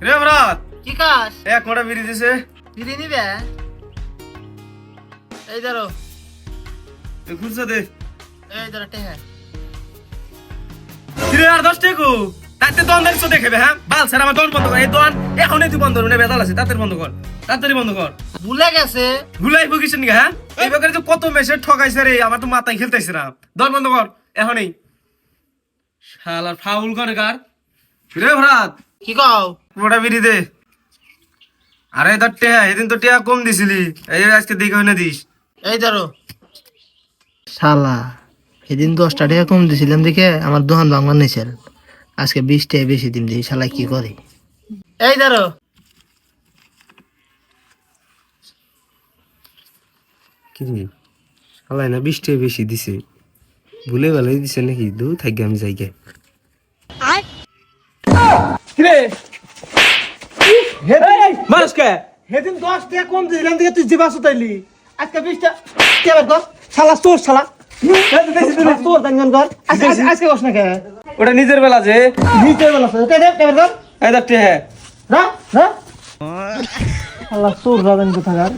রে ভরাত কি কাজ? এক মোটা বিড়ি দিছে। দিদি নিবে? এই ধরো, তুই খুঁজছে দে। এই ধরো টেহা। কিরে আর 10 টাকা তাতে দোকান দেখছো দেখবে হ্যাঁ বাল স্যার আমার দোকান বন্ধ কর। এই দোকান এখনই তুই বন্ধ করবি না, বেদাল আছে তাড়াতাড়ি বন্ধ কর, তাড়াতাড়ি বন্ধ কর। ভুলে গেছে। ভুলাই বকিস নি হ্যাঁ? এই ব্যাপারে তো কত মেসে ঠকাইছে রে, আমার তো মাথায় খেলতেছে না। দোকান বন্ধ কর এখনই। শালার ফাউল করে কার রে ভরাত, কি কও? মোটা বিড়ি দে। আরে তোর টেহা এদিন তো টেহা কম দিছিলি, এই আজকে দেখে হইনা দিস। এই ধরো। শালা সেদিন 10 টাকা কম দিছিলাম দেখে আমার দোকান ভাঙবার নিছিল, আজকে 20 টাকা বেশি দিন দিই। শালা কি করে? এই ধরো। কি রে শালাই না 20 টাকা বেশি দিছে, ভুলে ভালোই দিছে নাকি? দু থাকি আমি যাই গে। কিরে মানুষ কে সেদিন 10 টাকা কম দিলাম দেখে তুই জিবা সুতাইলি, আজকে 20 টাকা কেবার কর। শালা তোর শালা তোর দাঙ্গন কর। আজকে বস না কে ওটা নিজের বেলা যে নিতে বেলা কেবার কর। এই দেখ টেহা রা রা শালা তোর রাবেন কোথাকার।